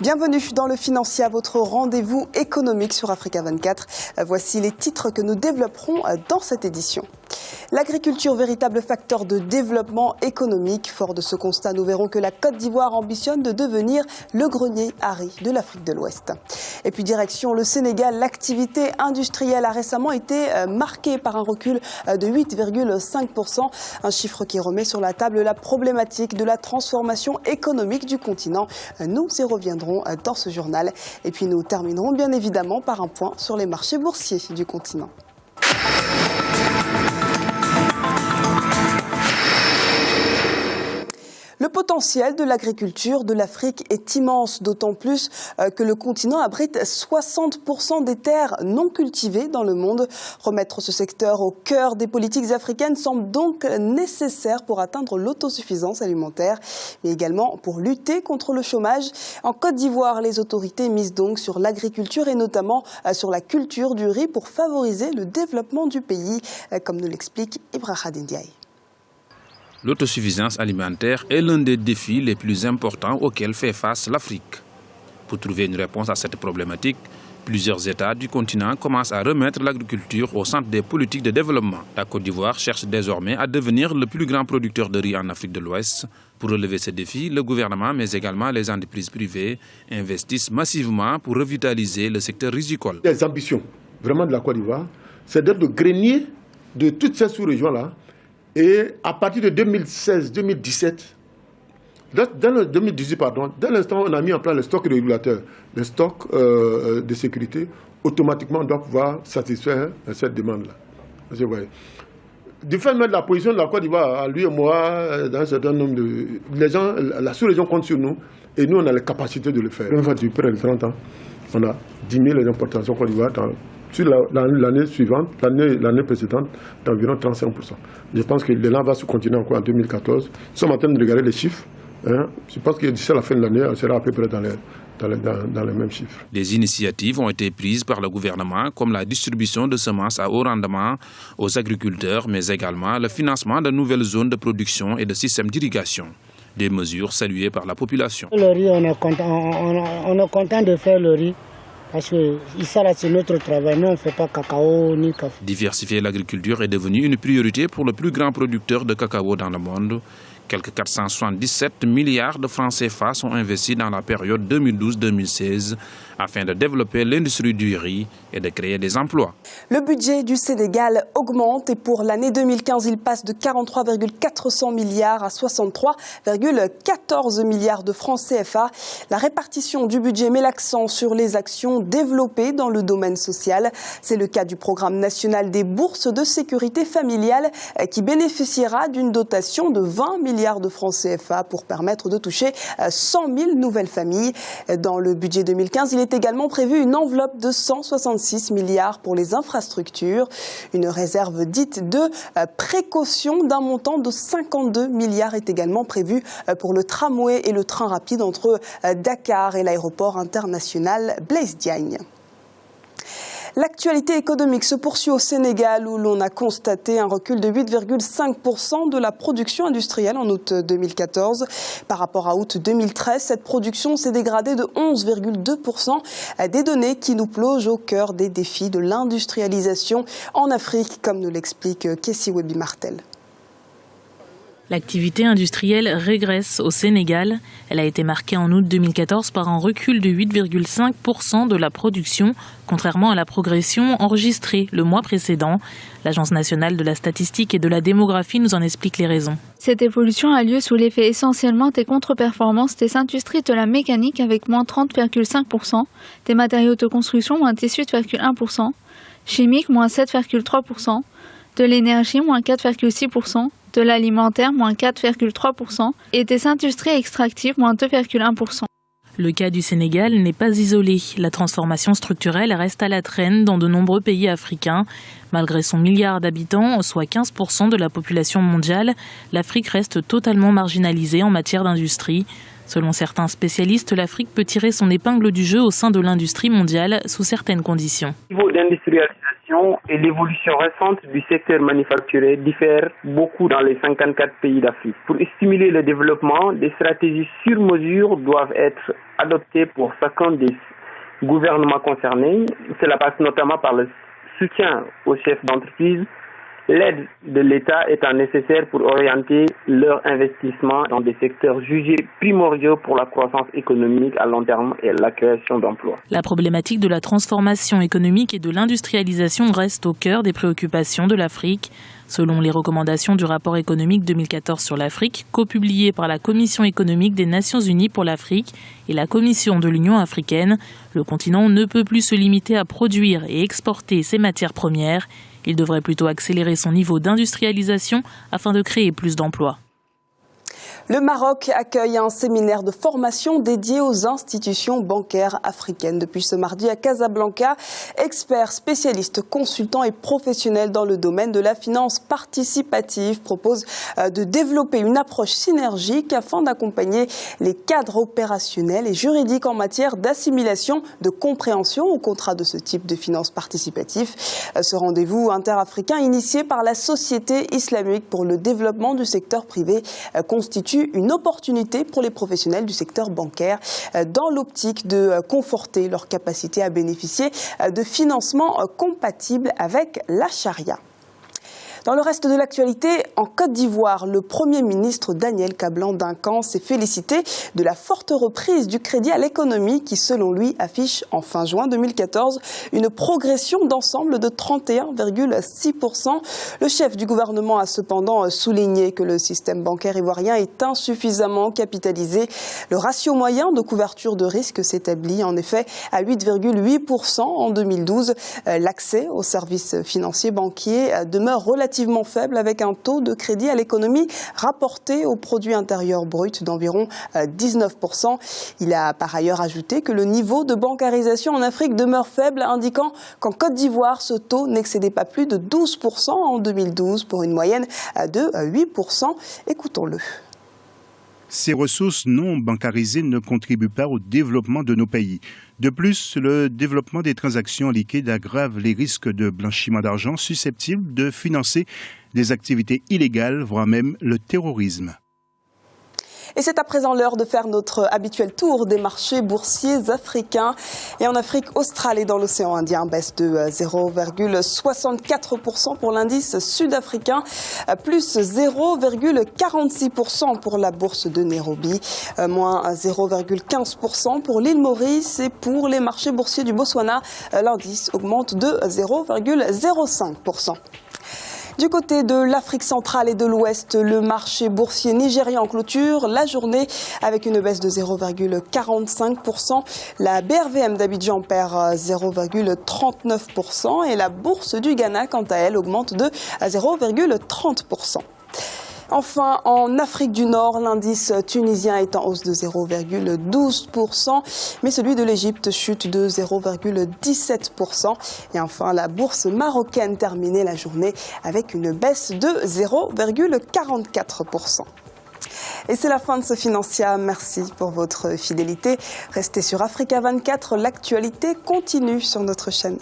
Bienvenue dans le Financier, votre rendez-vous économique sur Africa 24. Voici les titres que nous développerons dans cette édition. L'agriculture, véritable facteur de développement économique. Fort de ce constat, nous verrons que la Côte d'Ivoire ambitionne de devenir le grenier à riz de l'Afrique de l'Ouest. Et puis direction le Sénégal, l'activité industrielle a récemment été marquée par un recul de 8,5%. Un chiffre qui remet sur la table la problématique de la transformation économique du continent. Nous y reviendrons dans ce journal. Et puis nous terminerons bien évidemment par un point sur les marchés boursiers du continent. Le potentiel de l'agriculture de l'Afrique est immense, d'autant plus que le continent abrite 60% des terres non cultivées dans le monde. Remettre ce secteur au cœur des politiques africaines semble donc nécessaire pour atteindre l'autosuffisance alimentaire, mais également pour lutter contre le chômage. En Côte d'Ivoire, les autorités misent donc sur l'agriculture et notamment sur la culture du riz pour favoriser le développement du pays, comme nous l'explique Ibrahima Ndiaye. L'autosuffisance alimentaire est l'un des défis les plus importants auxquels fait face l'Afrique. Pour trouver une réponse à cette problématique, plusieurs États du continent commencent à remettre l'agriculture au centre des politiques de développement. La Côte d'Ivoire cherche désormais à devenir le plus grand producteur de riz en Afrique de l'Ouest. Pour relever ces défis, le gouvernement, mais également les entreprises privées, investissent massivement pour revitaliser le secteur risicole. Les ambitions vraiment de la Côte d'Ivoire, c'est d'être le grenier de toutes ces sous-régions-là. Et à partir de 2016-2017, dans 2018, dès l'instant où on a mis en place le stock régulateur, le stock de sécurité, automatiquement on doit pouvoir satisfaire cette demande-là. Du fait même de la position de la Côte d'Ivoire, lui et moi, dans un certain nombre de... Les gens, la sous-région compte sur nous et nous on a la capacité de le faire. Une fois depuis près de 30 ans, on a diminué les importations Côte d'Ivoire sur l'année suivante, l'année précédente, d'environ 35%. Je pense que l'élan va se continuer encore en 2014. Nous sommes en train de regarder les chiffres. Je pense que d'ici la fin de l'année, on sera à peu près dans les mêmes chiffres. Des initiatives ont été prises par le gouvernement, comme la distribution de semences à haut rendement aux agriculteurs, mais également le financement de nouvelles zones de production et de systèmes d'irrigation. Des mesures saluées par la population. Le riz, on est content de faire le riz. Parce que ça, c'est notre travail. Nous, on ne fait pas cacao ni café. Diversifier l'agriculture est devenu une priorité pour le plus grand producteur de cacao dans le monde. Quelques 477 milliards de francs CFA sont investis dans la période 2012-2016 afin de développer l'industrie du riz et de créer des emplois. Le budget du Sénégal augmente et pour l'année 2015, il passe de 43,400 milliards à 63,14 milliards de francs CFA. La répartition du budget met l'accent sur les actions développées dans le domaine social. C'est le cas du programme national des bourses de sécurité familiale qui bénéficiera d'une dotation de 20 milliards de francs CFA pour permettre de toucher 100 000 nouvelles familles. Dans le budget 2015, il est également prévu une enveloppe de 166 milliards pour les infrastructures. Une réserve dite de précaution d'un montant de 52 milliards est également prévue pour le tramway et le train rapide entre Dakar et l'aéroport international Blaise Diagne. L'actualité économique se poursuit au Sénégal où l'on a constaté un recul de 8,5% de la production industrielle en août 2014. Par rapport à août 2013, cette production s'est dégradée de 11,2%. Des données qui nous plongent au cœur des défis de l'industrialisation en Afrique, comme nous l'explique Kessie Webi-Martel. L'activité industrielle régresse au Sénégal. Elle a été marquée en août 2014 par un recul de 8,5% de la production, contrairement à la progression enregistrée le mois précédent. L'Agence nationale de la statistique et de la démographie nous en explique les raisons. Cette évolution a lieu sous l'effet essentiellement des contre-performances des industries de la mécanique avec moins 30,5%, des matériaux de construction moins 18,1%, chimique moins 7,3%, de l'énergie moins 4,6%, de l'alimentaire, moins 4,3%, et des industries extractives, moins 2,1%. Le cas du Sénégal n'est pas isolé. La transformation structurelle reste à la traîne dans de nombreux pays africains. Malgré son milliard d'habitants, soit 15% de la population mondiale, l'Afrique reste totalement marginalisée en matière d'industrie. Selon certains spécialistes, l'Afrique peut tirer son épingle du jeu au sein de l'industrie mondiale sous certaines conditions. Au niveau d'industrialisation, situation et l'évolution récente du secteur manufacturier diffèrent beaucoup dans les 54 pays d'Afrique. Pour stimuler le développement, des stratégies sur mesure doivent être adoptées pour chacun des gouvernements concernés. Cela passe notamment par le soutien aux chefs d'entreprise, l'aide de l'État étant nécessaire pour orienter leur investissement dans des secteurs jugés primordiaux pour la croissance économique à long terme et la création d'emplois. La problématique de la transformation économique et de l'industrialisation reste au cœur des préoccupations de l'Afrique. Selon les recommandations du rapport économique 2014 sur l'Afrique, copublié par la Commission économique des Nations Unies pour l'Afrique et la Commission de l'Union africaine, le continent ne peut plus se limiter à produire et exporter ses matières premières. Il devrait plutôt accélérer son niveau d'industrialisation afin de créer plus d'emplois. Le Maroc accueille un séminaire de formation dédié aux institutions bancaires africaines. Depuis ce mardi à Casablanca, experts, spécialistes, consultants et professionnels dans le domaine de la finance participative proposent de développer une approche synergique afin d'accompagner les cadres opérationnels et juridiques en matière d'assimilation, de compréhension au contrat de ce type de finance participative. Ce rendez-vous interafricain initié par la Société islamique pour le développement du secteur privé constitue une opportunité pour les professionnels du secteur bancaire dans l'optique de conforter leur capacité à bénéficier de financements compatibles avec la charia. Dans le reste de l'actualité, en Côte d'Ivoire, le Premier ministre Daniel Kablan-Duncan s'est félicité de la forte reprise du crédit à l'économie qui, selon lui, affiche en fin juin 2014 une progression d'ensemble de 31,6%. Le chef du gouvernement a cependant souligné que le système bancaire ivoirien est insuffisamment capitalisé. Le ratio moyen de couverture de risque s'établit en effet à 8,8% en 2012. L'accès aux services financiers banquiers demeure relativement faible avec un taux de crédit à l'économie rapporté au produit intérieur brut d'environ 19%. Il a par ailleurs ajouté que le niveau de bancarisation en Afrique demeure faible, indiquant qu'en Côte d'Ivoire, ce taux n'excédait pas plus de 12% en 2012 pour une moyenne de 8%. Écoutons-le. Ces ressources non bancarisées ne contribuent pas au développement de nos pays. De plus, le développement des transactions liquides aggrave les risques de blanchiment d'argent susceptibles de financer des activités illégales, voire même le terrorisme. Et c'est à présent l'heure de faire notre habituel tour des marchés boursiers africains. Et en Afrique australe et dans l'océan Indien, baisse de 0,64% pour l'indice sud-africain, plus 0,46% pour la bourse de Nairobi, moins 0,15% pour l'île Maurice. Et pour les marchés boursiers du Botswana, l'indice augmente de 0,05%. Du côté de l'Afrique centrale et de l'Ouest, le marché boursier nigérian clôture la journée avec une baisse de 0,45%. La BRVM d'Abidjan perd 0,39% et la bourse du Ghana, quant à elle, augmente de 0,30%. Enfin, en Afrique du Nord, l'indice tunisien est en hausse de 0,12%, mais celui de l'Égypte chute de 0,17%. Et enfin, la bourse marocaine terminait la journée avec une baisse de 0,44%. Et c'est la fin de ce Financia. Merci pour votre fidélité. Restez sur Africa 24. L'actualité continue sur notre chaîne.